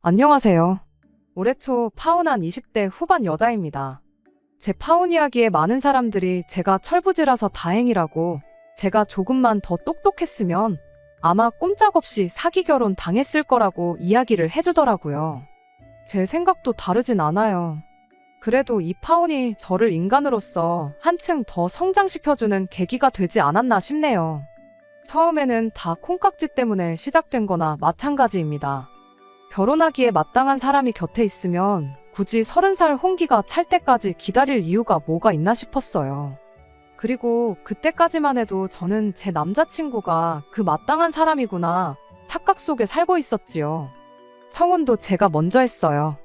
안녕하세요. 올해 초 파혼한 20대 후반 여자입니다. 제 파혼 이야기에 많은 사람들이 제가 철부지라서 다행이라고, 제가 조금만 더 똑똑했으면 아마 꼼짝없이 사기 결혼 당했을 거라고 이야기를 해주더라고요. 제 생각도 다르진 않아요. 그래도 이 파혼이 저를 인간으로서 한층 더 성장시켜주는 계기가 되지 않았나 싶네요. 처음에는 다 콩깍지 때문에 시작된 거나 마찬가지입니다. 결혼하기에 마땅한 사람이 곁에 있으면 굳이 30살 홍기가 찰 때까지 기다릴 이유가 뭐가 있나 싶었어요. 그리고 그때까지만 해도 저는 제 남자친구가 그 마땅한 사람이구나 착각 속에 살고 있었지요. 청혼도 제가 먼저 했어요.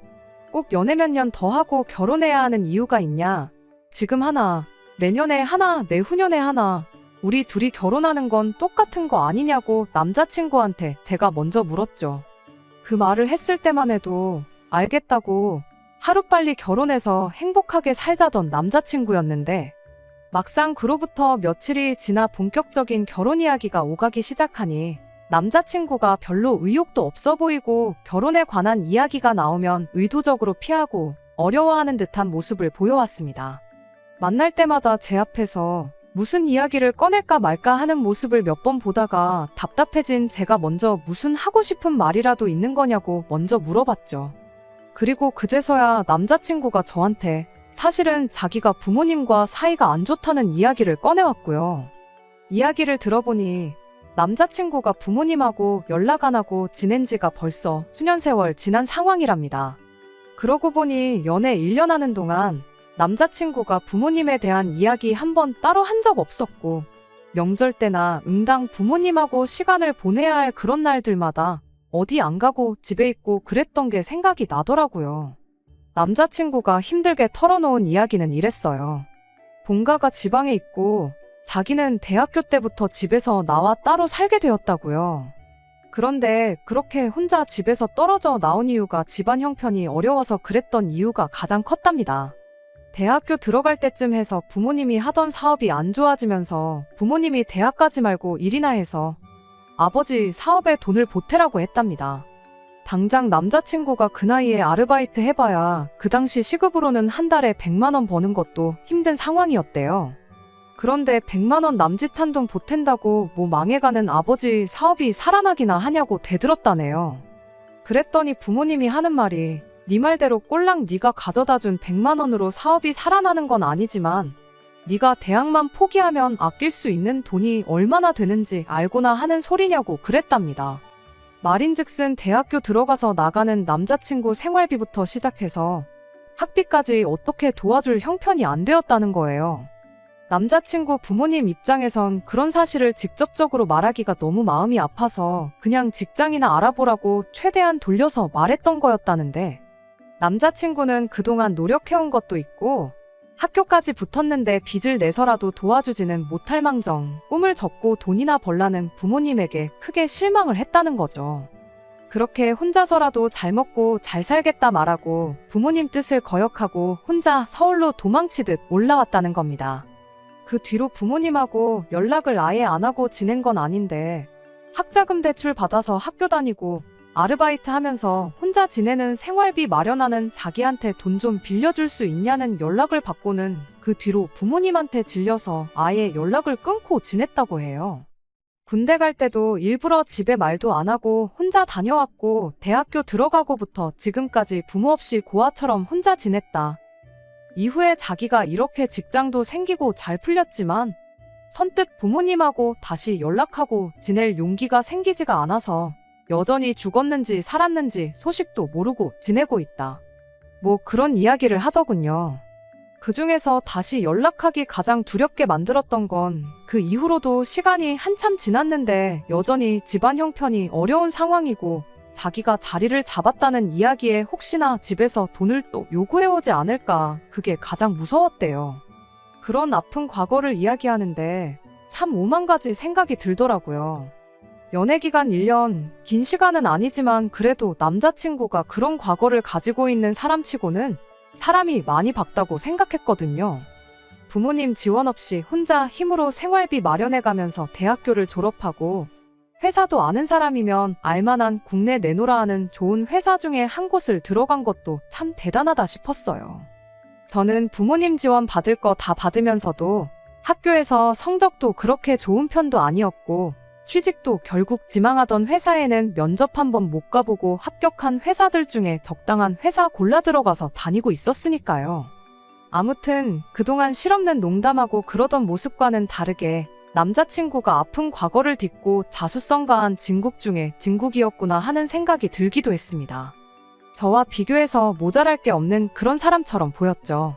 꼭 연애 몇 년 더 하고 결혼해야 하는 이유가 있냐? 지금 하나, 내년에 하나, 내후년에 하나, 우리 둘이 결혼하는 건 똑같은 거 아니냐고 남자친구한테 제가 먼저 물었죠. 그 말을 했을 때만 해도 알겠다고 하루빨리 결혼해서 행복하게 살자던 남자친구였는데, 막상 그로부터 며칠이 지나 본격적인 결혼 이야기가 오가기 시작하니 남자친구가 별로 의욕도 없어 보이고, 결혼에 관한 이야기가 나오면 의도적으로 피하고 어려워하는 듯한 모습을 보여왔습니다. 만날 때마다 제 앞에서 무슨 이야기를 꺼낼까 말까 하는 모습을 몇 번 보다가 답답해진 제가 먼저 무슨 하고 싶은 말이라도 있는 거냐고 먼저 물어봤죠. 그리고 그제서야 남자친구가 저한테 사실은 자기가 부모님과 사이가 안 좋다는 이야기를 꺼내왔고요. 이야기를 들어보니 남자친구가 부모님하고 연락 안 하고 지낸 지가 벌써 수년 세월 지난 상황이랍니다. 그러고 보니 연애 1년 하는 동안 남자친구가 부모님에 대한 이야기 한 번 따로 한 적 없었고, 명절 때나 응당 부모님하고 시간을 보내야 할 그런 날들마다 어디 안 가고 집에 있고 그랬던 게 생각이 나더라고요. 남자친구가 힘들게 털어놓은 이야기는 이랬어요. 본가가 지방에 있고 자기는 대학교 때부터 집에서 나와 따로 살게 되었다고요. 그런데 그렇게 혼자 집에서 떨어져 나온 이유가 집안 형편이 어려워서 그랬던 이유가 가장 컸답니다. 대학교 들어갈 때쯤 해서 부모님이 하던 사업이 안 좋아지면서 부모님이 대학 가지 말고 일이나 해서 아버지 사업에 돈을 보태라고 했답니다. 당장 남자친구가 그 나이에 아르바이트 해봐야 그 당시 시급으로는 한 달에 100만 원 버는 것도 힘든 상황이었대요. 그런데 100만 원 남짓한 돈 보탠다고 뭐 망해가는 아버지 사업이 살아나기나 하냐고 대들었다네요. 그랬더니 부모님이 하는 말이, 네 말대로 꼴랑 네가 가져다준 100만 원으로 사업이 살아나는 건 아니지만 네가 대학만 포기하면 아낄 수 있는 돈이 얼마나 되는지 알고나 하는 소리냐고 그랬답니다. 말인즉슨 대학교 들어가서 나가는 남자친구 생활비부터 시작해서 학비까지 어떻게 도와줄 형편이 안 되었다는 거예요. 남자친구 부모님 입장에선 그런 사실을 직접적으로 말하기가 너무 마음이 아파서 그냥 직장이나 알아보라고 최대한 돌려서 말했던 거였다는데, 남자친구는 그동안 노력해온 것도 있고 학교까지 붙었는데 빚을 내서라도 도와주지는 못할 망정 꿈을 접고 돈이나 벌라는 부모님에게 크게 실망을 했다는 거죠. 그렇게 혼자서라도 잘 먹고 잘 살겠다 말하고 부모님 뜻을 거역하고 혼자 서울로 도망치듯 올라왔다는 겁니다. 그 뒤로 부모님하고 연락을 아예 안 하고 지낸 건 아닌데, 학자금 대출 받아서 학교 다니고 아르바이트 하면서 혼자 지내는 생활비 마련하는 자기한테 돈 좀 빌려줄 수 있냐는 연락을 받고는 그 뒤로 부모님한테 질려서 아예 연락을 끊고 지냈다고 해요. 군대 갈 때도 일부러 집에 말도 안 하고 혼자 다녀왔고, 대학교 들어가고부터 지금까지 부모 없이 고아처럼 혼자 지냈다. 이후에 자기가 이렇게 직장도 생기고 잘 풀렸지만 선뜻 부모님하고 다시 연락하고 지낼 용기가 생기지가 않아서 여전히 죽었는지 살았는지 소식도 모르고 지내고 있다. 뭐 그런 이야기를 하더군요. 그 중에서 다시 연락하기 가장 두렵게 만들었던 건 그 이후로도 시간이 한참 지났는데 여전히 집안 형편이 어려운 상황이고 자기가 자리를 잡았다는 이야기에 혹시나 집에서 돈을 또 요구해오지 않을까, 그게 가장 무서웠대요. 그런 아픈 과거를 이야기하는데 참 오만 가지 생각이 들더라고요. 연애기간 1년, 긴 시간은 아니지만 그래도 남자친구가 그런 과거를 가지고 있는 사람치고는 사람이 많이 밝다고 생각했거든요. 부모님 지원 없이 혼자 힘으로 생활비 마련해가면서 대학교를 졸업하고 회사도 아는 사람이면 알만한 국내 내노라 하는 좋은 회사 중에 한 곳을 들어간 것도 참 대단하다 싶었어요. 저는 부모님 지원 받을 거 다 받으면서도 학교에서 성적도 그렇게 좋은 편도 아니었고 취직도 결국 지망하던 회사에는 면접 한 번 못 가보고 합격한 회사들 중에 적당한 회사 골라 들어가서 다니고 있었으니까요. 아무튼 그동안 실없는 농담하고 그러던 모습과는 다르게 남자친구가 아픈 과거를 딛고 자수성 가한 진국 중에 진국이었구나 하는 생각이 들기도 했습니다. 저와 비교해서 모자랄 게 없는 그런 사람처럼 보였죠.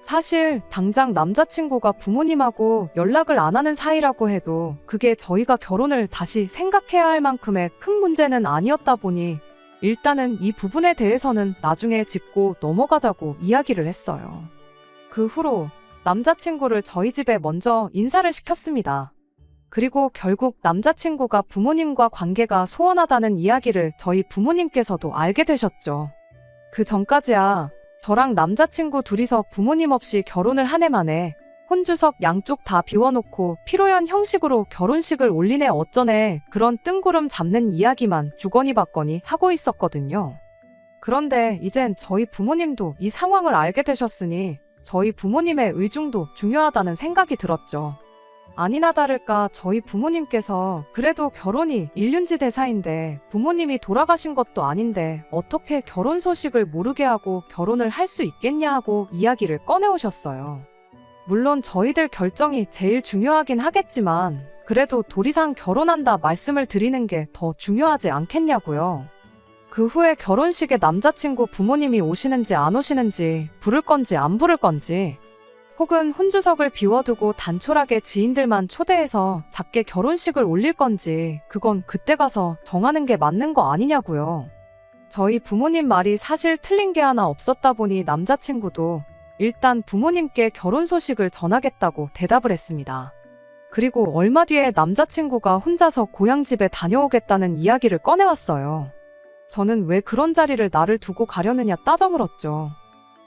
사실 당장 남자친구가 부모님하고 연락을 안 하는 사이라고 해도 그게 저희가 결혼을 다시 생각해야 할 만큼의 큰 문제는 아니었다 보니 일단은 이 부분에 대해서는 나중에 짚고 넘어가자고 이야기를 했어요. 그 후로 남자친구를 저희 집에 먼저 인사를 시켰습니다. 그리고 결국 남자친구가 부모님과 관계가 소원하다는 이야기를 저희 부모님께서도 알게 되셨죠. 그 전까지야 저랑 남자친구 둘이서 부모님 없이 결혼을 한 해 만에 혼주석 양쪽 다 비워놓고 피로연 형식으로 결혼식을 올리네 어쩌네 그런 뜬구름 잡는 이야기만 주거니 받거니 하고 있었거든요. 그런데 이젠 저희 부모님도 이 상황을 알게 되셨으니 저희 부모님의 의중도 중요하다는 생각이 들었죠. 아니나 다를까 저희 부모님께서 그래도 결혼이 일륜지 대사인데 부모님이 돌아가신 것도 아닌데 어떻게 결혼 소식을 모르게 하고 결혼을 할 수 있겠냐 하고 이야기를 꺼내오셨어요. 물론 저희들 결정이 제일 중요하긴 하겠지만 그래도 도리상 결혼한다 말씀을 드리는 게 더 중요하지 않겠냐고요. 그 후에 결혼식에 남자친구 부모님이 오시는지 안 오시는지 부를 건지 안 부를 건지 혹은 혼주석을 비워두고 단촐하게 지인들만 초대해서 작게 결혼식을 올릴 건지 그건 그때 가서 정하는 게 맞는 거 아니냐고요. 저희 부모님 말이 사실 틀린 게 하나 없었다 보니 남자친구도 일단 부모님께 결혼 소식을 전하겠다고 대답을 했습니다. 그리고 얼마 뒤에 남자친구가 혼자서 고향집에 다녀오겠다는 이야기를 꺼내왔어요. 저는 왜 그런 자리를 나를 두고 가려느냐 따져 물었죠.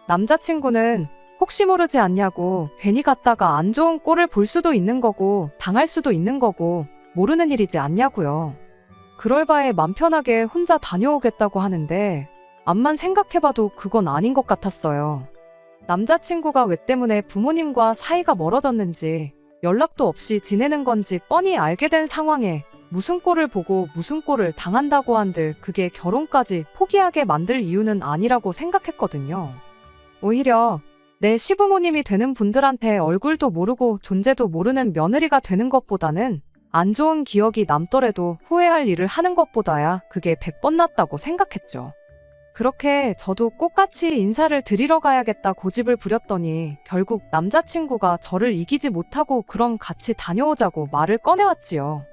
남자친구는 혹시 모르지 않냐고 괜히 갔다가 안 좋은 꼴을 볼 수도 있는 거고 당할 수도 있는 거고 모르는 일이지 않냐고요. 그럴 바에 맘 편하게 혼자 다녀오겠다고 하는데 암만 생각해봐도 그건 아닌 것 같았어요. 남자친구가 왜 때문에 부모님과 사이가 멀어졌는지 연락도 없이 지내는 건지 뻔히 알게 된 상황에 무슨 꼴을 보고 무슨 꼴을 당한다고 한들 그게 결혼까지 포기하게 만들 이유는 아니라고 생각했거든요. 오히려 내 시부모님이 되는 분들한테 얼굴도 모르고 존재도 모르는 며느리가 되는 것보다는 안 좋은 기억이 남더라도 후회할 일을 하는 것보다야 그게 100번 낫다고 생각했죠. 그렇게 저도 꼭같이 인사를 드리러 가야겠다 고집을 부렸더니 결국 남자친구가 저를 이기지 못하고 그럼 같이 다녀오자고 말을 꺼내왔지요.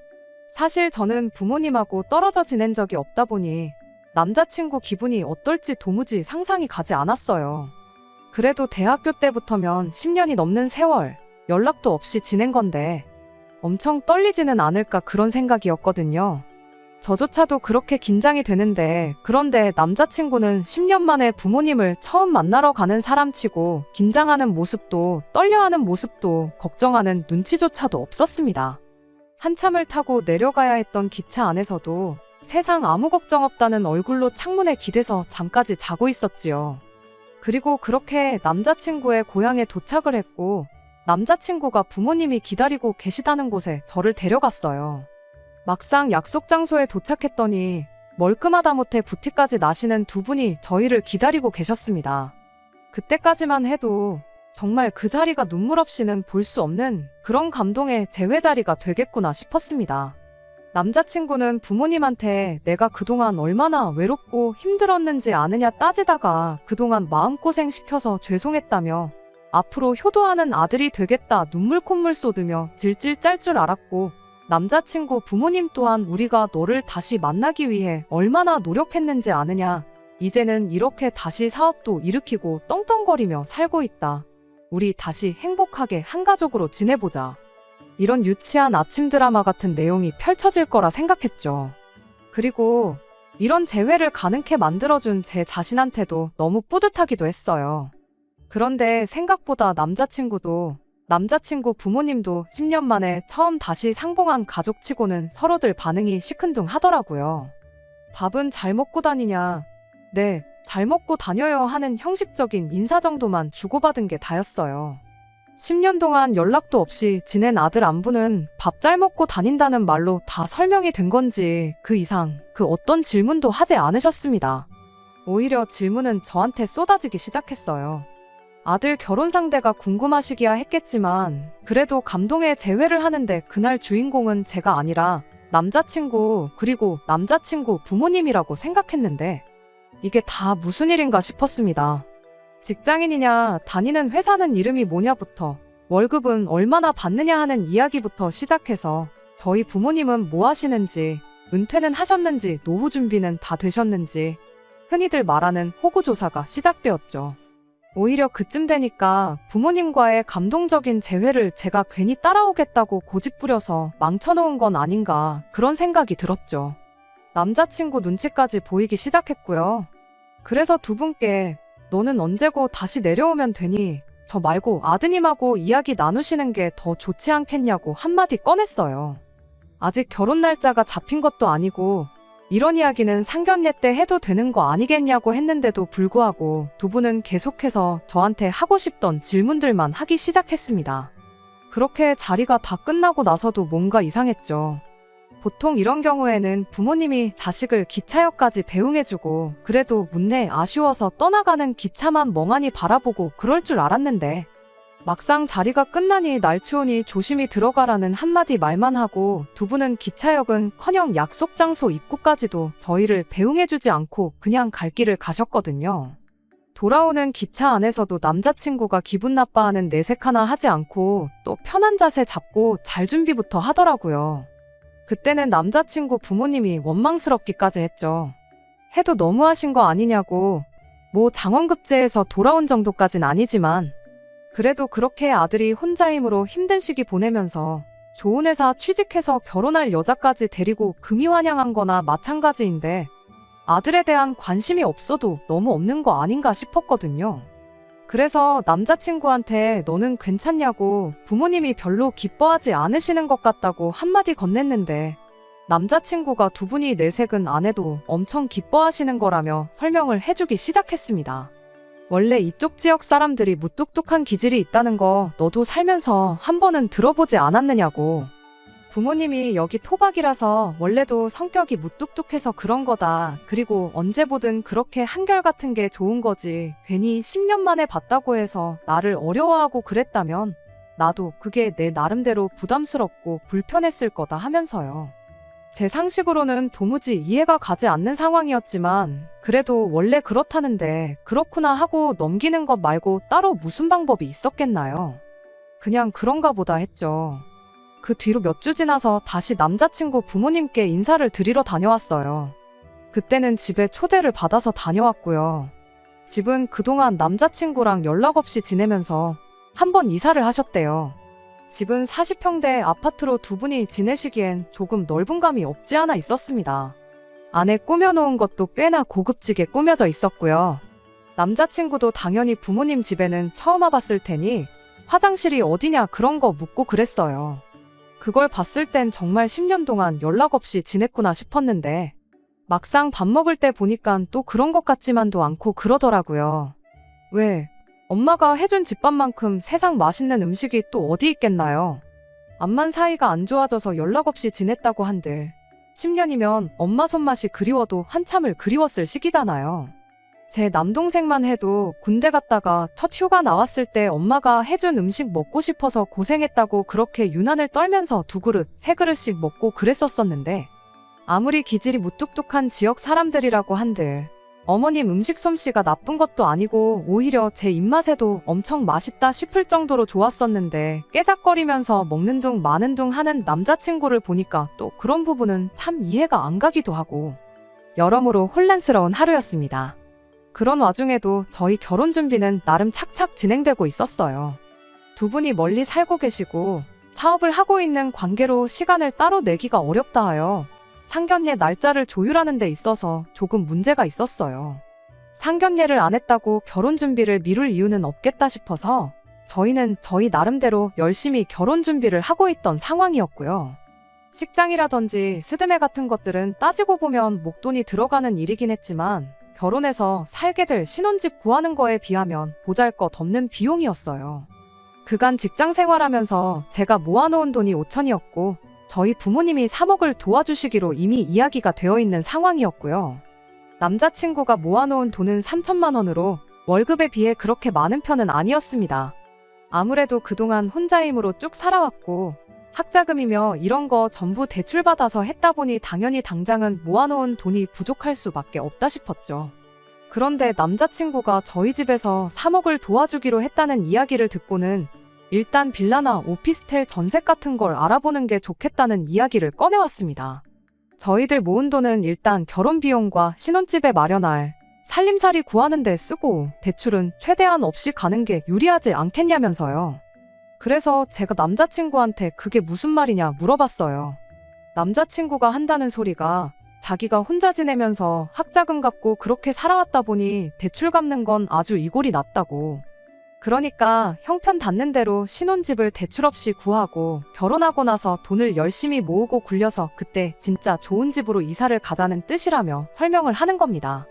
사실 저는 부모님하고 떨어져 지낸 적이 없다 보니 남자친구 기분이 어떨지 도무지 상상이 가지 않았어요. 그래도 대학교 때부터면 10년이 넘는 세월 연락도 없이 지낸 건데 엄청 떨리지는 않을까 그런 생각이었거든요. 저조차도 그렇게 긴장이 되는데 그런데 남자친구는 10년 만에 부모님을 처음 만나러 가는 사람치고 긴장하는 모습도 떨려하는 모습도 걱정하는 눈치조차도 없었습니다. 한참을 타고 내려가야 했던 기차 안에서도 세상 아무 걱정 없다는 얼굴로 창문에 기대서 잠까지 자고 있었지요. 그리고 그렇게 남자친구의 고향에 도착을 했고 남자친구가 부모님이 기다리고 계시다는 곳에 저를 데려갔어요. 막상 약속 장소에 도착했더니 멀끔하다 못해 부티까지 나시는 두 분이 저희를 기다리고 계셨습니다. 그때까지만 해도 정말 그 자리가 눈물 없이는 볼 수 없는 그런 감동의 재회 자리가 되겠구나 싶었습니다. 남자친구는 부모님한테 내가 그동안 얼마나 외롭고 힘들었는지 아느냐 따지다가 그동안 마음고생 시켜서 죄송했다며 앞으로 효도하는 아들이 되겠다 눈물 콧물 쏟으며 질질 짤 줄 알았고 남자친구 부모님 또한 우리가 너를 다시 만나기 위해 얼마나 노력했는지 아느냐. 이제는 이렇게 다시 사업도 일으키고 떵떵거리며 살고 있다. 우리 다시 행복하게 한 가족으로 지내보자. 이런 유치한 아침 드라마 같은 내용이 펼쳐질 거라 생각했죠. 그리고 이런 재회를 가능케 만들어준 제 자신한테도 너무 뿌듯하기도 했어요. 그런데 생각보다 남자친구도 남자친구 부모님도 10년 만에 처음 다시 상봉한 가족치고는 서로들 반응이 시큰둥하더라고요. 밥은 잘 먹고 다니냐? 네, 잘 먹고 다녀요 하는 형식적인 인사 정도만 주고받은 게 다였어요. 10년 동안 연락도 없이 지낸 아들 안부는 밥 잘 먹고 다닌다는 말로 다 설명이 된 건지 그 이상 그 어떤 질문도 하지 않으셨습니다. 오히려 질문은 저한테 쏟아지기 시작했어요. 아들 결혼 상대가 궁금하시기야 했겠지만 그래도 감동의 재회를 하는데 그날 주인공은 제가 아니라 남자친구 그리고 남자친구 부모님이라고 생각했는데 이게 다 무슨 일인가 싶었습니다. 직장인이냐, 다니는 회사는 이름이 뭐냐부터 월급은 얼마나 받느냐 하는 이야기부터 시작해서 저희 부모님은 뭐 하시는지, 은퇴는 하셨는지, 노후 준비는 다 되셨는지 흔히들 말하는 호구조사가 시작되었죠. 오히려 그쯤 되니까 부모님과의 감동적인 재회를 제가 괜히 따라오겠다고 고집부려서 망쳐놓은 건 아닌가 그런 생각이 들었죠. 남자친구 눈치까지 보이기 시작했고요. 그래서 두 분께 너는 언제고 다시 내려오면 되니 저 말고 아드님하고 이야기 나누시는 게 더 좋지 않겠냐고 한마디 꺼냈어요. 아직 결혼 날짜가 잡힌 것도 아니고 이런 이야기는 상견례 때 해도 되는 거 아니겠냐고 했는데도 불구하고 두 분은 계속해서 저한테 하고 싶던 질문들만 하기 시작했습니다. 그렇게 자리가 다 끝나고 나서도 뭔가 이상했죠. 보통 이런 경우에는 부모님이 자식을 기차역까지 배웅해주고 그래도 문내 아쉬워서 떠나가는 기차만 멍하니 바라보고 그럴 줄 알았는데 막상 자리가 끝나니 날 추우니 조심히 들어가라는 한마디 말만 하고 두 분은 기차역은커녕 약속 장소 입구까지도 저희를 배웅해주지 않고 그냥 갈 길을 가셨거든요. 돌아오는 기차 안에서도 남자친구가 기분 나빠하는 내색 하나 하지 않고 또 편한 자세 잡고 잘 준비부터 하더라고요. 그때는 남자친구 부모님이 원망스럽기까지 했죠. 해도 너무하신 거 아니냐고. 뭐 장원급제에서 돌아온 정도까진 아니지만 그래도 그렇게 아들이 혼자임으로 힘든 시기 보내면서 좋은 회사 취직해서 결혼할 여자까지 데리고 금이 환영한 거나 마찬가지인데 아들에 대한 관심이 없어도 너무 없는 거 아닌가 싶었거든요. 그래서 남자친구한테 너는 괜찮냐고 부모님이 별로 기뻐하지 않으시는 것 같다고 한마디 건넸는데 남자친구가 두 분이 내색은 안 해도 엄청 기뻐하시는 거라며 설명을 해주기 시작했습니다. 원래 이쪽 지역 사람들이 무뚝뚝한 기질이 있다는 거 너도 살면서 한 번은 들어보지 않았느냐고. 부모님이 여기 토박이라서 원래도 성격이 무뚝뚝해서 그런 거다. 그리고 언제 보든 그렇게 한결같은 게 좋은 거지. 괜히 10년 만에 봤다고 해서 나를 어려워하고 그랬다면 나도 그게 내 나름대로 부담스럽고 불편했을 거다 하면서요. 제 상식으로는 도무지 이해가 가지 않는 상황이었지만 그래도 원래 그렇다는데 그렇구나 하고 넘기는 것 말고 따로 무슨 방법이 있었겠나요? 그냥 그런가 보다 했죠. 그 뒤로 몇 주 지나서 다시 남자친구 부모님께 인사를 드리러 다녀왔어요. 그때는 집에 초대를 받아서 다녀왔고요. 집은 그동안 남자친구랑 연락 없이 지내면서 한 번 이사를 하셨대요. 집은 40평대 아파트로 두 분이 지내시기엔 조금 넓은 감이 없지 않아 있었습니다. 안에 꾸며놓은 것도 꽤나 고급지게 꾸며져 있었고요. 남자친구도 당연히 부모님 집에는 처음 와봤을 테니 화장실이 어디냐 그런 거 묻고 그랬어요. 그걸 봤을 땐 정말 10년 동안 연락 없이 지냈구나 싶었는데 막상 밥 먹을 때 보니까 또 그런 것 같지만도 않고 그러더라고요. 왜? 엄마가 해준 집밥만큼 세상 맛있는 음식이 또 어디 있겠나요? 암만 사이가 안 좋아져서 연락 없이 지냈다고 한들 10년이면 엄마 손맛이 그리워도 한참을 그리웠을 시기잖아요. 제 남동생만 해도 군대 갔다가 첫 휴가 나왔을 때 엄마가 해준 음식 먹고 싶어서 고생했다고 그렇게 유난을 떨면서 두 그릇, 세 그릇씩 먹고 그랬었었는데 아무리 기질이 무뚝뚝한 지역 사람들이라고 한들 어머님 음식 솜씨가 나쁜 것도 아니고 오히려 제 입맛에도 엄청 맛있다 싶을 정도로 좋았었는데 깨작거리면서 먹는 둥 마는 둥 하는 남자친구를 보니까 또 그런 부분은 참 이해가 안 가기도 하고 여러모로 혼란스러운 하루였습니다. 그런 와중에도 저희 결혼 준비는 나름 착착 진행되고 있었어요. 두 분이 멀리 살고 계시고 사업을 하고 있는 관계로 시간을 따로 내기가 어렵다 하여 상견례 날짜를 조율하는 데 있어서 조금 문제가 있었어요. 상견례를 안 했다고 결혼 준비를 미룰 이유는 없겠다 싶어서 저희는 저희 나름대로 열심히 결혼 준비를 하고 있던 상황이었고요. 식장이라든지 스드메 같은 것들은 따지고 보면 목돈이 들어가는 일이긴 했지만 결혼해서 살게 될 신혼집 구하는 거에 비하면 보잘것없는 비용이었어요. 그간 직장 생활하면서 제가 모아놓은 돈이 5천이었고 저희 부모님이 3억을 도와주시기로 이미 이야기가 되어 있는 상황이었고요. 남자친구가 모아놓은 돈은 3천만 원으로 월급에 비해 그렇게 많은 편은 아니었습니다. 아무래도 그동안 혼자 힘으로 쭉 살아왔고 학자금이며 이런 거 전부 대출받아서 했다 보니 당연히 당장은 모아놓은 돈이 부족할 수밖에 없다 싶었죠. 그런데 남자친구가 저희 집에서 3억을 도와주기로 했다는 이야기를 듣고는 일단 빌라나 오피스텔 전셋 같은 걸 알아보는 게 좋겠다는 이야기를 꺼내왔습니다. 저희들 모은 돈은 일단 결혼 비용과 신혼집에 마련할 살림살이 구하는 데 쓰고 대출은 최대한 없이 가는 게 유리하지 않겠냐면서요. 그래서 제가 남자친구한테 그게 무슨 말이냐 물어봤어요. 남자친구가 한다는 소리가 자기가 혼자 지내면서 학자금 갚고 그렇게 살아왔다 보니 대출 갚는 건 아주 이골이 났다고. 그러니까 형편 닿는 대로 신혼집을 대출 없이 구하고 결혼하고 나서 돈을 열심히 모으고 굴려서 그때 진짜 좋은 집으로 이사를 가자는 뜻이라며 설명을 하는 겁니다.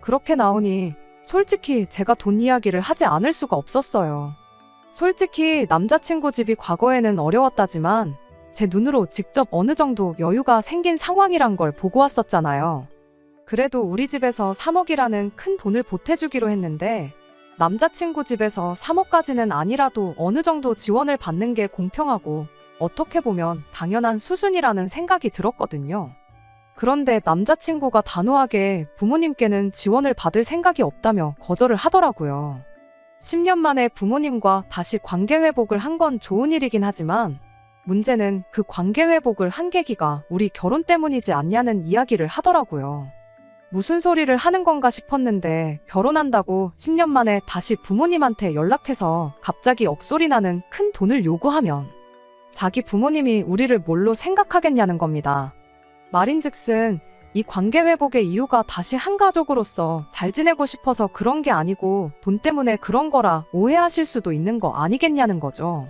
그렇게 나오니 솔직히 제가 돈 이야기를 하지 않을 수가 없었어요. 솔직히 남자친구 집이 과거에는 어려웠다지만 제 눈으로 직접 어느 정도 여유가 생긴 상황이란 걸 보고 왔었잖아요. 그래도 우리 집에서 3억이라는 큰 돈을 보태주기로 했는데 남자친구 집에서 3억까지는 아니라도 어느 정도 지원을 받는 게 공평하고 어떻게 보면 당연한 수순이라는 생각이 들었거든요. 그런데 남자친구가 단호하게 부모님께는 지원을 받을 생각이 없다며 거절을 하더라고요. 10년 만에 부모님과 다시 관계 회복을 한 건 좋은 일이긴 하지만 문제는 그 관계 회복을 한 계기가 우리 결혼 때문이지 않냐는 이야기를 하더라고요. 무슨 소리를 하는 건가 싶었는데 결혼한다고 10년 만에 다시 부모님한테 연락해서 갑자기 억소리 나는 큰 돈을 요구하면 자기 부모님이 우리를 뭘로 생각하겠냐는 겁니다. 말인즉슨 이 관계 회복의 이유가 다시 한 가족으로서 잘 지내고 싶어서 그런 게 아니고 돈 때문에 그런 거라 오해하실 수도 있는 거 아니겠냐는 거죠.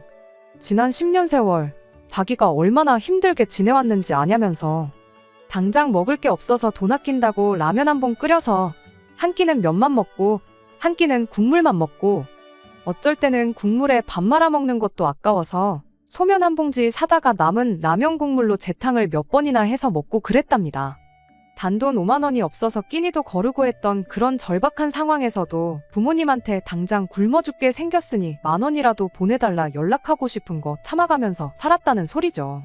지난 10년 세월 자기가 얼마나 힘들게 지내왔는지 아냐면서 당장 먹을 게 없어서 돈 아낀다고 라면 한 번 끓여서 한 끼는 면만 먹고 한 끼는 국물만 먹고 어쩔 때는 국물에 밥 말아 먹는 것도 아까워서 소면 한 봉지 사다가 남은 라면 국물로 재탕을 몇 번이나 해서 먹고 그랬답니다. 단돈 5만 원이 없어서 끼니도 거르고 했던 그런 절박한 상황에서도 부모님한테 당장 굶어 죽게 생겼으니 10,000 원이라도 보내달라 연락하고 싶은 거 참아가면서 살았다는 소리죠.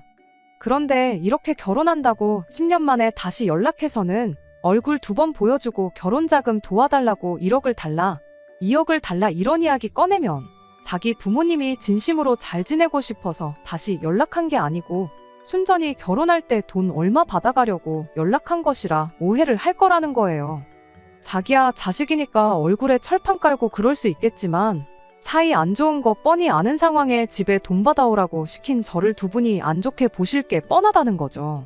그런데 이렇게 결혼한다고 10년 만에 다시 연락해서는 얼굴 2번 보여주고 결혼자금 도와달라고 1억을 달라, 2억을 달라 이런 이야기 꺼내면 자기 부모님이 진심으로 잘 지내고 싶어서 다시 연락한 게 아니고 순전히 결혼할 때 돈 얼마 받아가려고 연락한 것이라 오해를 할 거라는 거예요. 자기야 자식이니까 얼굴에 철판 깔고 그럴 수 있겠지만 사이 안 좋은 거 뻔히 아는 상황에 집에 돈 받아오라고 시킨 저를 두 분이 안 좋게 보실 게 뻔하다는 거죠.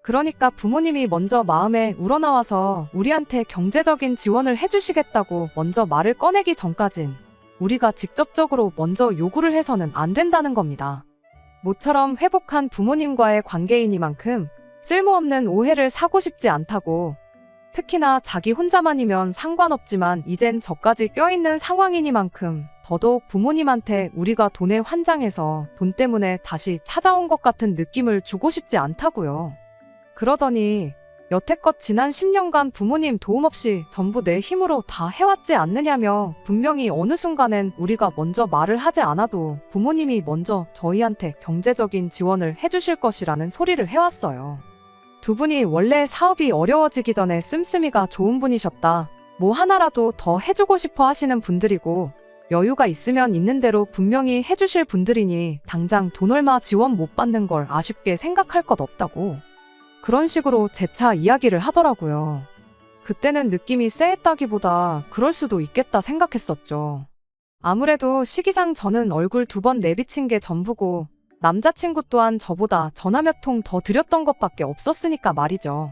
그러니까 부모님이 먼저 마음에 우러나와서 우리한테 경제적인 지원을 해주시겠다고 먼저 말을 꺼내기 전까진 우리가 직접적으로 먼저 요구를 해서는 안 된다는 겁니다. 모처럼 회복한 부모님과의 관계이니만큼 쓸모없는 오해를 사고 싶지 않다고, 특히나 자기 혼자만이면 상관없지만 이젠 저까지 껴있는 상황이니만큼 더더욱 부모님한테 우리가 돈에 환장해서 돈 때문에 다시 찾아온 것 같은 느낌을 주고 싶지 않다고요. 그러더니 여태껏 지난 10년간 부모님 도움 없이 전부 내 힘으로 다 해왔지 않느냐며 분명히 어느 순간엔 우리가 먼저 말을 하지 않아도 부모님이 먼저 저희한테 경제적인 지원을 해주실 것이라는 소리를 해왔어요. 두 분이 원래 사업이 어려워지기 전에 씀씀이가 좋은 분이셨다. 뭐 하나라도 더 해주고 싶어 하시는 분들이고 여유가 있으면 있는 대로 분명히 해주실 분들이니 당장 돈 얼마 지원 못 받는 걸 아쉽게 생각할 것 없다고. 그런 식으로 재차 이야기를 하더라고요. 그때는 느낌이 쎄했다기보다 그럴 수도 있겠다 생각했었죠. 아무래도 시기상 저는 얼굴 2번 내비친 게 전부고 남자친구 또한 저보다 전화 몇 통 더 드렸던 것밖에 없었으니까 말이죠.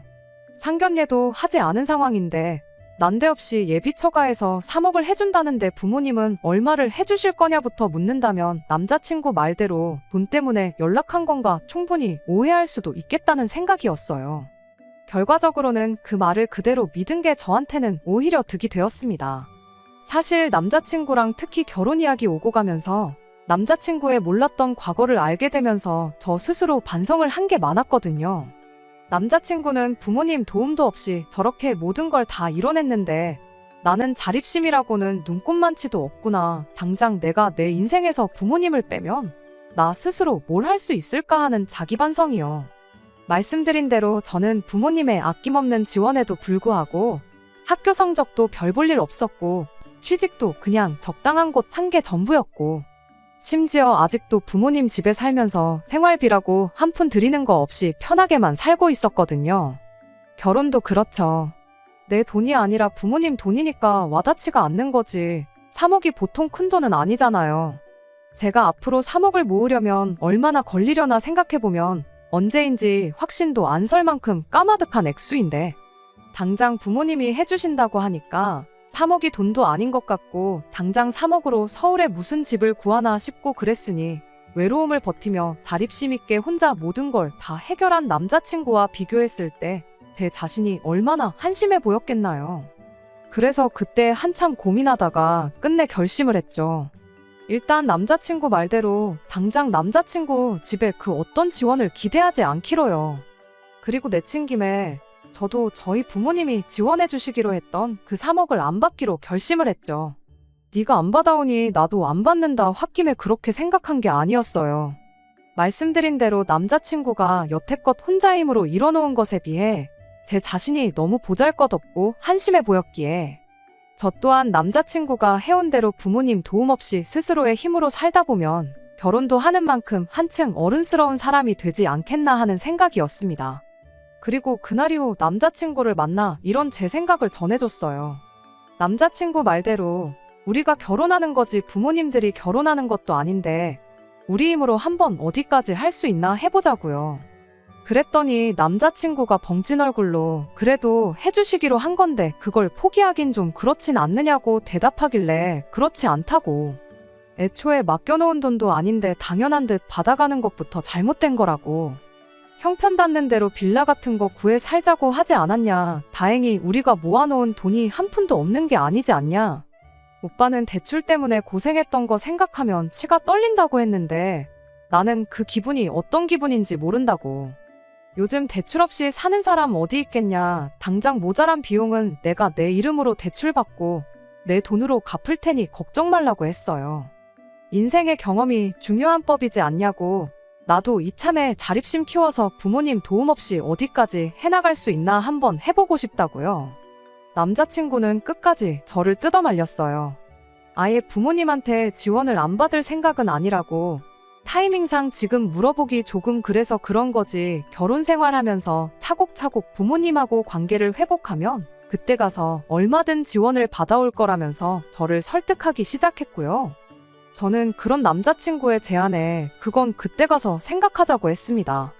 상견례도 하지 않은 상황인데 난데없이 예비 처가에서 3억을 해준다는데 부모님은 얼마를 해주실 거냐부터 묻는다면 남자친구 말대로 돈 때문에 연락한 건가 충분히 오해할 수도 있겠다는 생각이었어요. 결과적으로는 그 말을 그대로 믿은 게 저한테는 오히려 득이 되었습니다. 사실 남자친구랑 특히 결혼 이야기 오고 가면서 남자친구의 몰랐던 과거를 알게 되면서 저 스스로 반성을 한 게 많았거든요. 남자친구는 부모님 도움도 없이 저렇게 모든 걸 다 이뤄냈는데 나는 자립심이라고는 눈꼽만치도 없구나. 당장 내가 내 인생에서 부모님을 빼면 나 스스로 뭘 할 수 있을까 하는 자기 반성이요. 말씀드린 대로 저는 부모님의 아낌없는 지원에도 불구하고 학교 성적도 별 볼 일 없었고 취직도 그냥 적당한 곳 한 게 전부였고 심지어 아직도 부모님 집에 살면서 생활비라고 한 푼 드리는 거 없이 편하게만 살고 있었거든요. 결혼도 그렇죠. 내 돈이 아니라 부모님 돈이니까 와닿지가 않는 거지. 3억이 보통 큰 돈은 아니잖아요. 제가 앞으로 3억을 모으려면 얼마나 걸리려나 생각해보면 언제인지 확신도 안 설 만큼 까마득한 액수인데 당장 부모님이 해주신다고 하니까 3억이 돈도 아닌 것 같고 당장 3억으로 서울에 무슨 집을 구하나 싶고 그랬으니 외로움을 버티며 자립심 있게 혼자 모든 걸 다 해결한 남자친구와 비교했을 때 제 자신이 얼마나 한심해 보였겠나요. 그래서 그때 한참 고민하다가 끝내 결심을 했죠. 일단 남자친구 말대로 당장 남자친구 집에 그 어떤 지원을 기대하지 않기로요. 그리고 내친 김에 저도 저희 부모님이 지원해 주시기로 했던 그 3억을 안 받기로 결심을 했죠. 네가 안 받아오니 나도 안 받는다 홧김에 그렇게 생각한 게 아니었어요. 말씀드린 대로 남자친구가 여태껏 혼자 힘으로 이뤄놓은 것에 비해 제 자신이 너무 보잘것없고 한심해 보였기에 저 또한 남자친구가 해온 대로 부모님 도움 없이 스스로의 힘으로 살다 보면 결혼도 하는 만큼 한층 어른스러운 사람이 되지 않겠나 하는 생각이었습니다. 그리고 그날 이후 남자친구를 만나 이런 제 생각을 전해줬어요. 남자친구 말대로 우리가 결혼하는 거지 부모님들이 결혼하는 것도 아닌데 우리 힘으로 한번 어디까지 할 수 있나 해보자고요. 그랬더니 남자친구가 벙찐 얼굴로 그래도 해주시기로 한 건데 그걸 포기하긴 좀 그렇진 않느냐고 대답하길래 그렇지 않다고. 애초에 맡겨놓은 돈도 아닌데 당연한 듯 받아가는 것부터 잘못된 거라고. 형편 닿는 대로 빌라 같은 거 구해 살자고 하지 않았냐. 다행히 우리가 모아놓은 돈이 한 푼도 없는 게 아니지 않냐. 오빠는 대출 때문에 고생했던 거 생각하면 치가 떨린다고 했는데 나는 그 기분이 어떤 기분인지 모른다고. 요즘 대출 없이 사는 사람 어디 있겠냐. 당장 모자란 비용은 내가 내 이름으로 대출받고 내 돈으로 갚을 테니 걱정 말라고 했어요. 인생의 경험이 중요한 법이지 않냐고. 나도 이참에 자립심 키워서 부모님 도움 없이 어디까지 해나갈 수 있나 한번 해보고 싶다고요. 남자친구는 끝까지 저를 뜯어말렸어요. 아예 부모님한테 지원을 안 받을 생각은 아니라고. 타이밍상 지금 물어보기 조금 그래서 그런 거지. 결혼 생활하면서 차곡차곡 부모님하고 관계를 회복하면 그때 가서 얼마든 지원을 받아올 거라면서 저를 설득하기 시작했고요. 저는 그런 남자친구의 제안에 그건 그때 가서 생각하자고 했습니다.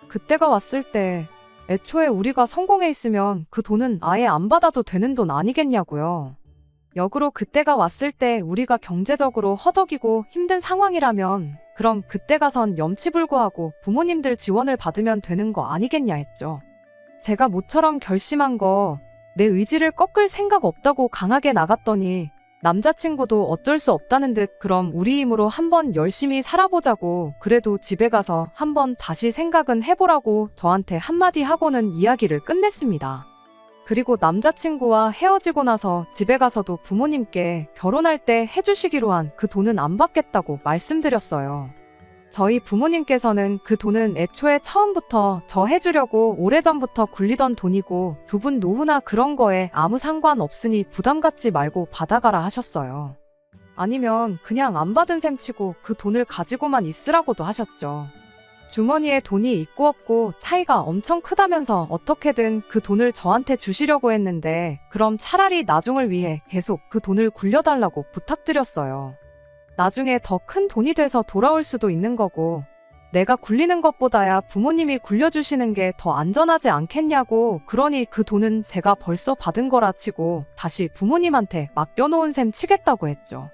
그때가 왔을 때 애초에 우리가 성공해 있으면 그 돈은 아예 안 받아도 되는 돈 아니겠냐고요. 역으로 그때가 왔을 때 우리가 경제적으로 허덕이고 힘든 상황이라면 그럼 그때 가선 염치불구하고 부모님들 지원을 받으면 되는 거 아니겠냐 했죠. 제가 모처럼 결심한 거 내 의지를 꺾을 생각 없다고 강하게 나갔더니 남자친구도 어쩔 수 없다는 듯 그럼 우리 힘으로 한번 열심히 살아보자고 그래도 집에 가서 한번 다시 생각은 해보라고 저한테 한마디 하고는 이야기를 끝냈습니다. 그리고 남자친구와 헤어지고 나서 집에 가서도 부모님께 결혼할 때 해주시기로 한 그 돈은 안 받겠다고 말씀드렸어요. 저희 부모님께서는 그 돈은 애초에 처음부터 저 해주려고 오래전부터 굴리던 돈이고 두 분 노후나 그런 거에 아무 상관없으니 부담 갖지 말고 받아가라 하셨어요. 아니면 그냥 안 받은 셈 치고 그 돈을 가지고만 있으라고도 하셨죠. 주머니에 돈이 있고 없고 차이가 엄청 크다면서 어떻게든 그 돈을 저한테 주시려고 했는데 그럼 차라리 나중을 위해 계속 그 돈을 굴려달라고 부탁드렸어요. 나중에 더 큰 돈이 돼서 돌아올 수도 있는 거고 내가 굴리는 것보다야 부모님이 굴려주시는 게 더 안전하지 않겠냐고. 그러니 그 돈은 제가 벌써 받은 거라 치고 다시 부모님한테 맡겨놓은 셈 치겠다고 했죠.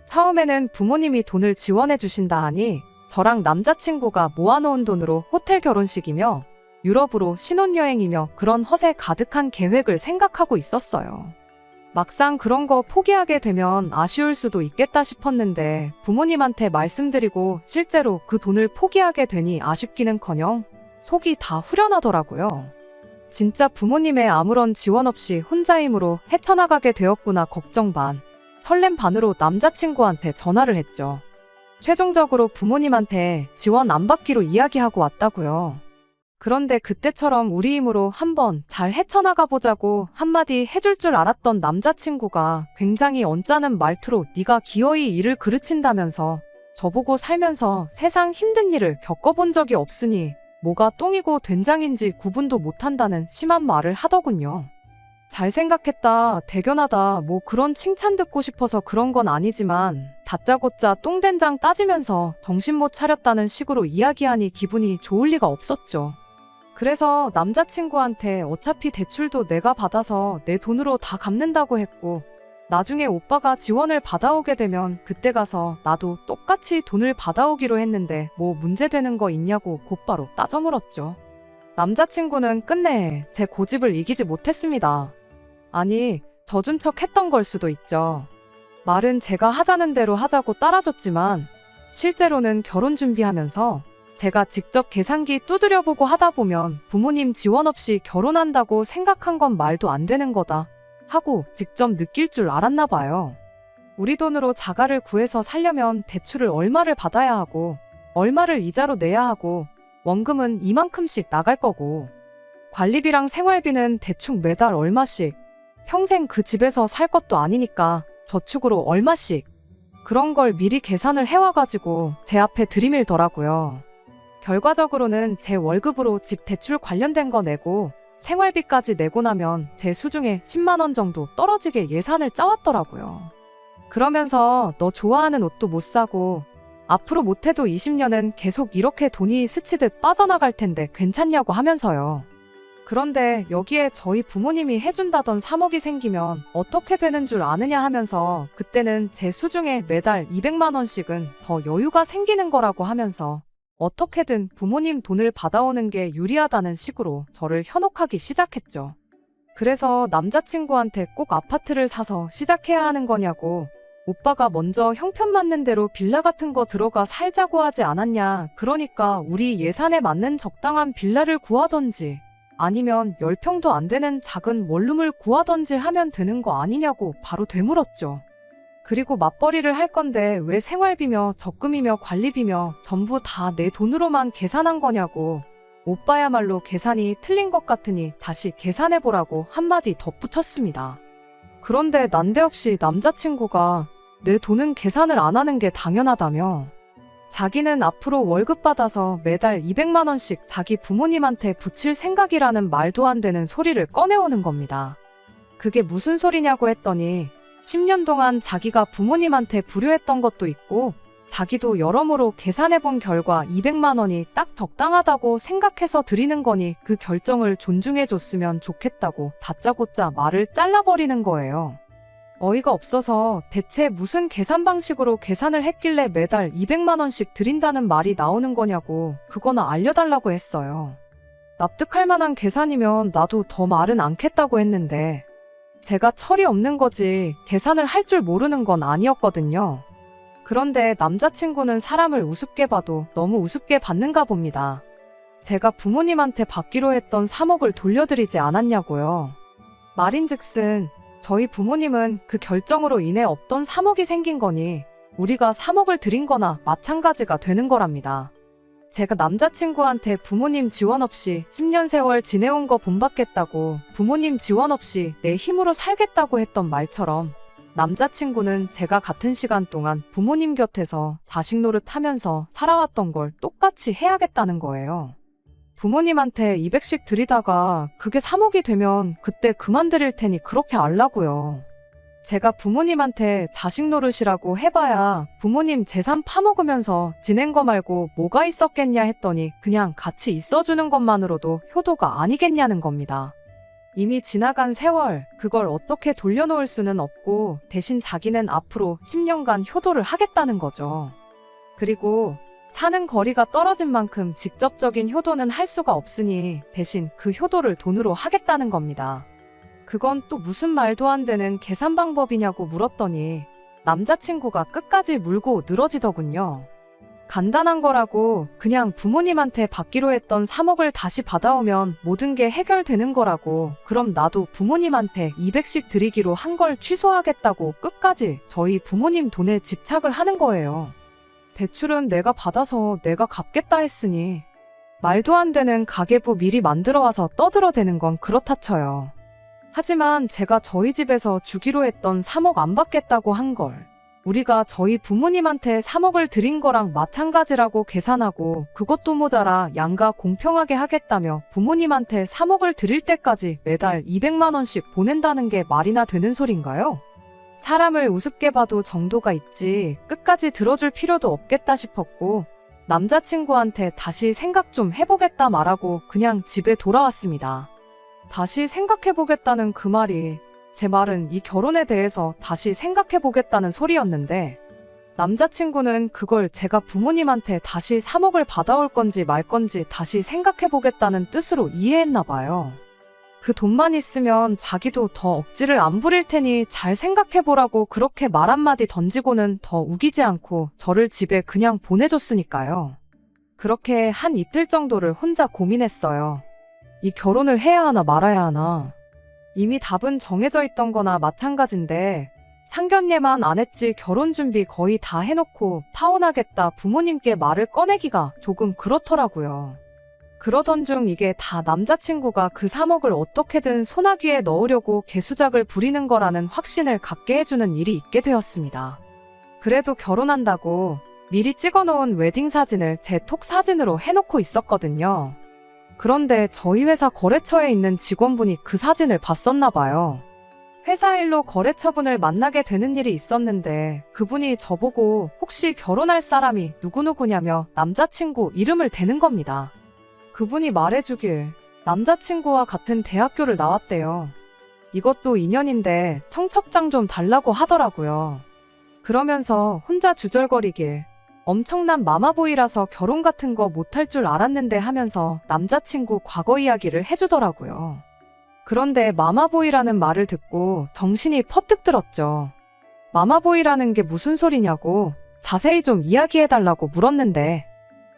처음에는 부모님이 돈을 지원해 주신다 하니 저랑 남자친구가 모아놓은 돈으로 호텔 결혼식이며 유럽으로 신혼여행이며 그런 허세 가득한 계획을 생각하고 있었어요. 막상 그런 거 포기하게 되면 아쉬울 수도 있겠다 싶었는데 부모님한테 말씀드리고 실제로 그 돈을 포기하게 되니 아쉽기는커녕 속이 다 후련하더라고요. 진짜 부모님의 아무런 지원 없이 혼자 힘으로 헤쳐나가게 되었구나 걱정 반, 설렘 반으로 남자친구한테 전화를 했죠. 최종적으로 부모님한테 지원 안 받기로 이야기하고 왔다고요. 그런데 그때처럼 우리 힘으로 한번 잘 헤쳐나가 보자고 한마디 해줄 줄 알았던 남자친구가 굉장히 언짢은 말투로 네가 기어이 일을 그르친다면서 저보고 살면서 세상 힘든 일을 겪어본 적이 없으니 뭐가 똥이고 된장인지 구분도 못한다는 심한 말을 하더군요. 잘 생각했다, 대견하다, 뭐 그런 칭찬 듣고 싶어서 그런 건 아니지만 다짜고짜 똥된장 따지면서 정신 못 차렸다는 식으로 이야기하니 기분이 좋을 리가 없었죠. 그래서 남자친구한테 어차피 대출도 내가 받아서 내 돈으로 다 갚는다고 했고 나중에 오빠가 지원을 받아오게 되면 그때 가서 나도 똑같이 돈을 받아오기로 했는데 뭐 문제되는 거 있냐고 곧바로 따져 물었죠. 남자친구는 끝내 제 고집을 이기지 못했습니다. 아니, 져준 척 했던 걸 수도 있죠. 말은 제가 하자는 대로 하자고 따라줬지만 실제로는 결혼 준비하면서 제가 직접 계산기 두드려보고 하다 보면 부모님 지원 없이 결혼한다고 생각한 건 말도 안 되는 거다 하고 직접 느낄 줄 알았나 봐요. 우리 돈으로 자가를 구해서 살려면 대출을 얼마를 받아야 하고 얼마를 이자로 내야 하고 원금은 이만큼씩 나갈 거고 관리비랑 생활비는 대충 매달 얼마씩, 평생 그 집에서 살 것도 아니니까 저축으로 얼마씩, 그런 걸 미리 계산을 해와가지고 제 앞에 들이밀더라고요. 결과적으로는 제 월급으로 집 대출 관련된 거 내고 생활비까지 내고 나면 제 수중에 10만 원 정도 떨어지게 예산을 짜왔더라고요. 그러면서 너 좋아하는 옷도 못 사고 앞으로 못해도 20년은 계속 이렇게 돈이 스치듯 빠져나갈 텐데 괜찮냐고 하면서요. 그런데 여기에 저희 부모님이 해준다던 3억이 생기면 어떻게 되는 줄 아느냐 하면서 그때는 제 수중에 매달 200만 원씩은 더 여유가 생기는 거라고 하면서 어떻게든 부모님 돈을 받아오는 게 유리하다는 식으로 저를 현혹하기 시작했죠. 그래서 남자친구한테 꼭 아파트를 사서 시작해야 하는 거냐고, 오빠가 먼저 형편 맞는 대로 빌라 같은 거 들어가 살자고 하지 않았냐, 그러니까 우리 예산에 맞는 적당한 빌라를 구하던지 아니면 10평도 안 되는 작은 원룸을 구하던지 하면 되는 거 아니냐고 바로 되물었죠. 그리고 맞벌이를 할 건데 왜 생활비며 적금이며 관리비며 전부 다 내 돈으로만 계산한 거냐고, 오빠야말로 계산이 틀린 것 같으니 다시 계산해보라고 한마디 덧붙였습니다. 그런데 난데없이 남자친구가 내 돈은 계산을 안 하는 게 당연하다며 자기는 앞으로 월급 받아서 매달 200만 원씩 자기 부모님한테 붙일 생각이라는 말도 안 되는 소리를 꺼내오는 겁니다. 그게 무슨 소리냐고 했더니 10년 동안 자기가 부모님한테 불효했던 것도 있고 자기도 여러모로 계산해본 결과 200만 원이 딱 적당하다고 생각해서 드리는 거니 그 결정을 존중해줬으면 좋겠다고 다짜고짜 말을 잘라버리는 거예요. 어이가 없어서 대체 무슨 계산 방식으로 계산을 했길래 매달 200만 원씩 드린다는 말이 나오는 거냐고 그거나 알려달라고 했어요. 납득할 만한 계산이면 나도 더 말은 않겠다고 했는데 제가 철이 없는 거지 계산을 할 줄 모르는 건 아니었거든요. 그런데 남자친구는 사람을 우습게 봐도 너무 우습게 받는가 봅니다. 제가 부모님한테 받기로 했던 3억을 돌려드리지 않았냐고요. 말인즉슨 저희 부모님은 그 결정으로 인해 없던 3억이 생긴 거니 우리가 3억을 드린 거나 마찬가지가 되는 거랍니다. 제가 남자친구한테 부모님 지원 없이 10년 세월 지내온 거 본받겠다고 부모님 지원 없이 내 힘으로 살겠다고 했던 말처럼 남자친구는 제가 같은 시간 동안 부모님 곁에서 자식 노릇하면서 살아왔던 걸 똑같이 해야겠다는 거예요. 부모님한테 200씩 드리다가 그게 3억이 되면 그때 그만 드릴 테니 그렇게 알라고요. 제가 부모님한테 자식 노릇이라고 해봐야 부모님 재산 파먹으면서 지낸 거 말고 뭐가 있었겠냐 했더니 그냥 같이 있어주는 것만으로도 효도가 아니겠냐는 겁니다. 이미 지나간 세월, 그걸 어떻게 돌려놓을 수는 없고 대신 자기는 앞으로 10년간 효도를 하겠다는 거죠. 그리고 사는 거리가 떨어진 만큼 직접적인 효도는 할 수가 없으니 대신 그 효도를 돈으로 하겠다는 겁니다. 그건 또 무슨 말도 안 되는 계산 방법이냐고 물었더니 남자친구가 끝까지 물고 늘어지더군요. 간단한 거라고, 그냥 부모님한테 받기로 했던 3억을 다시 받아오면 모든 게 해결되는 거라고, 그럼 나도 부모님한테 200씩 드리기로 한 걸 취소하겠다고 끝까지 저희 부모님 돈에 집착을 하는 거예요. 대출은 내가 받아서 내가 갚겠다 했으니 말도 안 되는 가계부 미리 만들어 와서 떠들어대는 건 그렇다 쳐요. 하지만 제가 저희 집에서 주기로 했던 3억 안 받겠다고 한 걸 우리가 저희 부모님한테 3억을 드린 거랑 마찬가지라고 계산하고, 그것도 모자라 양가 공평하게 하겠다며 부모님한테 3억을 드릴 때까지 매달 200만 원씩 보낸다는 게 말이나 되는 소린가요? 사람을 우습게 봐도 정도가 있지 끝까지 들어줄 필요도 없겠다 싶었고, 남자친구한테 다시 생각 좀 해보겠다 말하고 그냥 집에 돌아왔습니다. 다시 생각해보겠다는 그 말이, 제 말은 이 결혼에 대해서 다시 생각해보겠다는 소리였는데, 남자친구는 그걸 제가 부모님한테 다시 3억을 받아올 건지 말 건지 다시 생각해보겠다는 뜻으로 이해했나 봐요. 그 돈만 있으면 자기도 더 억지를 안 부릴 테니 잘 생각해보라고 그렇게 말 한마디 던지고는 더 우기지 않고 저를 집에 그냥 보내줬으니까요. 그렇게 한 이틀 정도를 혼자 고민했어요. 이 결혼을 해야 하나 말아야 하나. 이미 답은 정해져 있던 거나 마찬가지인데 상견례만 안 했지 결혼 준비 거의 다 해놓고 파혼하겠다 부모님께 말을 꺼내기가 조금 그렇더라고요. 그러던 중 이게 다 남자친구가 그 3억을 어떻게든 소나귀에 넣으려고 개수작을 부리는 거라는 확신을 갖게 해주는 일이 있게 되었습니다. 그래도 결혼한다고 미리 찍어놓은 웨딩 사진을 제 톡 사진으로 해놓고 있었거든요. 그런데 저희 회사 거래처에 있는 직원분이 그 사진을 봤었나 봐요. 회사 일로 거래처분을 만나게 되는 일이 있었는데 그분이 저보고 혹시 결혼할 사람이 누구누구냐며 남자친구 이름을 대는 겁니다. 그분이 말해주길 남자친구와 같은 대학교를 나왔대요. 이것도 인연인데 청첩장 좀 달라고 하더라고요. 그러면서 혼자 주절거리길 엄청난 마마보이라서 결혼 같은 거 못할 줄 알았는데 하면서 남자친구 과거 이야기를 해주더라고요. 그런데 마마보이라는 말을 듣고 정신이 퍼뜩 들었죠. 마마보이라는 게 무슨 소리냐고 자세히 좀 이야기해달라고 물었는데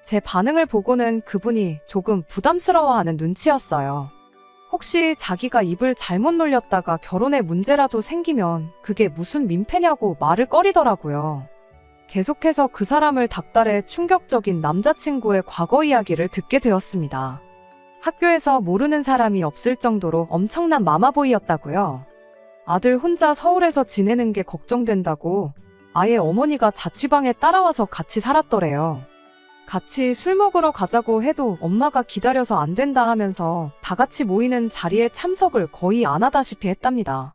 제 반응을 보고는 그분이 조금 부담스러워하는 눈치였어요. 혹시 자기가 입을 잘못 놀렸다가 결혼에 문제라도 생기면 그게 무슨 민폐냐고 말을 꺼리더라고요. 계속해서 그 사람을 닥달해 충격적인 남자친구의 과거 이야기를 듣게 되었습니다. 학교에서 모르는 사람이 없을 정도로 엄청난 마마보이였다고요. 아들 혼자 서울에서 지내는 게 걱정된다고 아예 어머니가 자취방에 따라와서 같이 살았더래요. 같이 술 먹으러 가자고 해도 엄마가 기다려서 안 된다 하면서 다 같이 모이는 자리에 참석을 거의 안 하다시피 했답니다.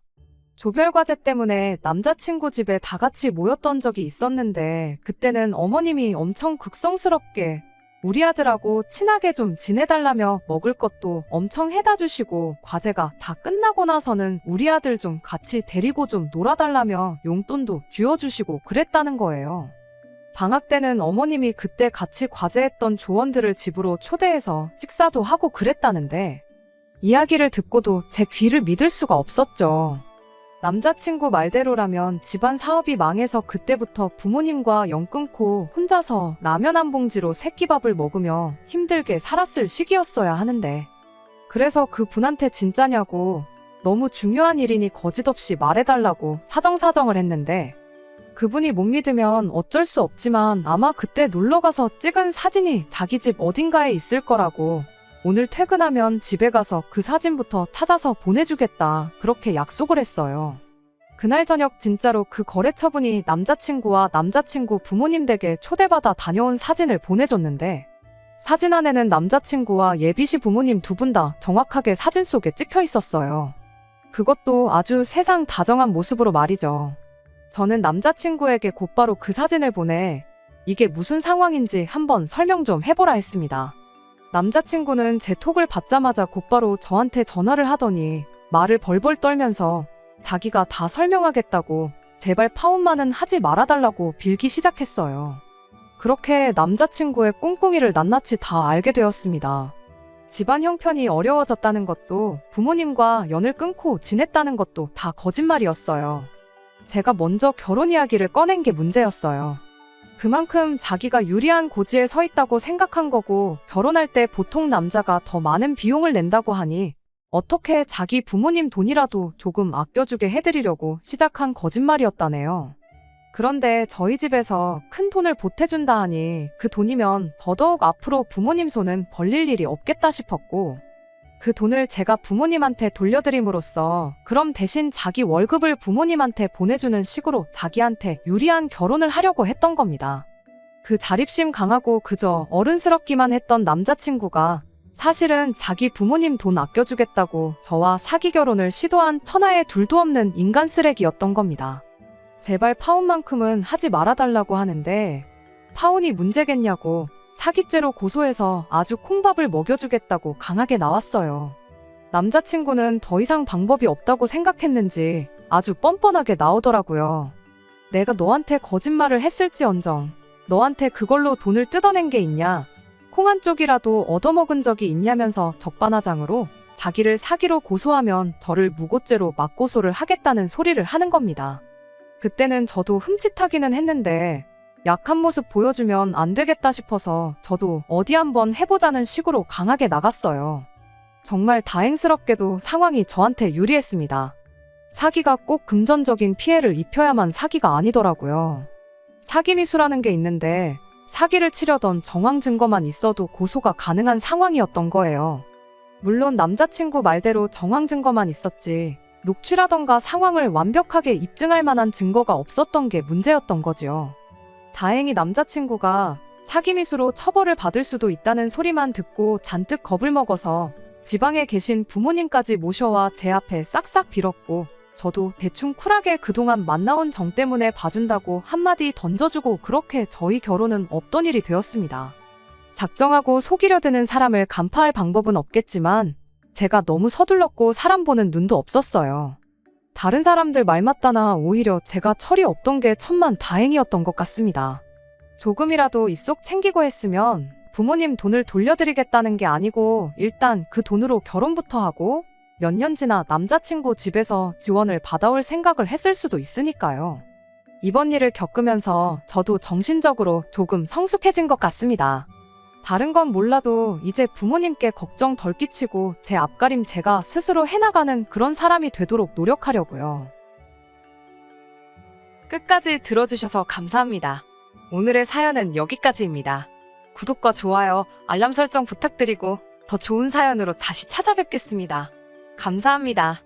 조별과제 때문에 남자친구 집에 다 같이 모였던 적이 있었는데 그때는 어머님이 엄청 극성스럽게 우리 아들하고 친하게 좀 지내달라며 먹을 것도 엄청 해다 주시고 과제가 다 끝나고 나서는 우리 아들 좀 같이 데리고 좀 놀아달라며 용돈도 쥐어주시고 그랬다는 거예요. 방학 때는 어머님이 그때 같이 과제했던 조원들을 집으로 초대해서 식사도 하고 그랬다는데 이야기를 듣고도 제 귀를 믿을 수가 없었죠. 남자친구 말대로라면 집안 사업이 망해서 그때부터 부모님과 연 끊고 혼자서 라면 한 봉지로 새끼밥을 먹으며 힘들게 살았을 시기였어야 하는데 그래서 그 분한테 진짜냐고 너무 중요한 일이니 거짓없이 말해달라고 사정사정을 했는데 그분이 못 믿으면 어쩔 수 없지만 아마 그때 놀러가서 찍은 사진이 자기 집 어딘가에 있을 거라고 오늘 퇴근하면 집에 가서 그 사진부터 찾아서 보내주겠다 그렇게 약속을 했어요. 그날 저녁 진짜로 그 거래처분이 남자친구와 남자친구 부모님 댁에 초대받아 다녀온 사진을 보내줬는데 사진 안에는 남자친구와 예비시 부모님 두 분 다 정확하게 사진 속에 찍혀 있었어요. 그것도 아주 세상 다정한 모습으로 말이죠. 저는 남자친구에게 곧바로 그 사진을 보내 이게 무슨 상황인지 한번 설명 좀 해보라 했습니다. 남자친구는 제 톡을 받자마자 곧바로 저한테 전화를 하더니 말을 벌벌 떨면서 자기가 다 설명하겠다고 제발 파혼만은 하지 말아달라고 빌기 시작했어요. 그렇게 남자친구의 꿍꿍이를 낱낱이 다 알게 되었습니다. 집안 형편이 어려워졌다는 것도 부모님과 연을 끊고 지냈다는 것도 다 거짓말이었어요. 제가 먼저 결혼 이야기를 꺼낸 게 문제였어요. 그만큼 자기가 유리한 고지에 서 있다고 생각한 거고 결혼할 때 보통 남자가 더 많은 비용을 낸다고 하니 어떻게 자기 부모님 돈이라도 조금 아껴주게 해드리려고 시작한 거짓말이었다네요. 그런데 저희 집에서 큰 돈을 보태준다 하니 그 돈이면 더더욱 앞으로 부모님 손은 벌릴 일이 없겠다 싶었고 그 돈을 제가 부모님한테 돌려드림으로써 그럼 대신 자기 월급을 부모님한테 보내주는 식으로 자기한테 유리한 결혼을 하려고 했던 겁니다. 그 자립심 강하고 그저 어른스럽기만 했던 남자친구가 사실은 자기 부모님 돈 아껴주겠다고 저와 사기 결혼을 시도한 천하에 둘도 없는 인간 쓰레기였던 겁니다. 제발 파혼만큼은 하지 말아달라고 하는데 파혼이 문제겠냐고 사기죄로 고소해서 아주 콩밥을 먹여주겠다고 강하게 나왔어요. 남자친구는 더 이상 방법이 없다고 생각했는지 아주 뻔뻔하게 나오더라고요. 내가 너한테 거짓말을 했을지언정 너한테 그걸로 돈을 뜯어낸 게 있냐? 콩 한 쪽이라도 얻어먹은 적이 있냐면서 적반하장으로 자기를 사기로 고소하면 저를 무고죄로 맞고소를 하겠다는 소리를 하는 겁니다. 그때는 저도 흠칫하기는 했는데 약한 모습 보여주면 안 되겠다 싶어서 저도 어디 한번 해보자는 식으로 강하게 나갔어요. 정말 다행스럽게도 상황이 저한테 유리했습니다. 사기가 꼭 금전적인 피해를 입혀야만 사기가 아니더라고요. 사기미수라는 게 있는데 사기를 치려던 정황 증거만 있어도 고소가 가능한 상황이었던 거예요. 물론 남자친구 말대로 정황 증거만 있었지 녹취라던가 상황을 완벽하게 입증할 만한 증거가 없었던 게 문제였던 거지요. 다행히 남자친구가 사기미수로 처벌을 받을 수도 있다는 소리만 듣고 잔뜩 겁을 먹어서 지방에 계신 부모님까지 모셔와 제 앞에 싹싹 빌었고 저도 대충 쿨하게 그동안 만나온 정 때문에 봐준다고 한마디 던져주고 그렇게 저희 결혼은 없던 일이 되었습니다. 작정하고 속이려 드는 사람을 간파할 방법은 없겠지만 제가 너무 서둘렀고 사람 보는 눈도 없었어요. 다른 사람들 말 맞다나 오히려 제가 철이 없던 게 천만 다행이었던 것 같습니다. 조금이라도 이 속 챙기고 했으면 부모님 돈을 돌려드리겠다는 게 아니고 일단 그 돈으로 결혼부터 하고 몇 년 지나 남자친구 집에서 지원을 받아올 생각을 했을 수도 있으니까요. 이번 일을 겪으면서 저도 정신적으로 조금 성숙해진 것 같습니다. 다른 건 몰라도 이제 부모님께 걱정 덜 끼치고 제 앞가림 제가 스스로 해나가는 그런 사람이 되도록 노력하려고요. 끝까지 들어주셔서 감사합니다. 오늘의 사연은 여기까지입니다. 구독과 좋아요, 알람 설정 부탁드리고 더 좋은 사연으로 다시 찾아뵙겠습니다. 감사합니다.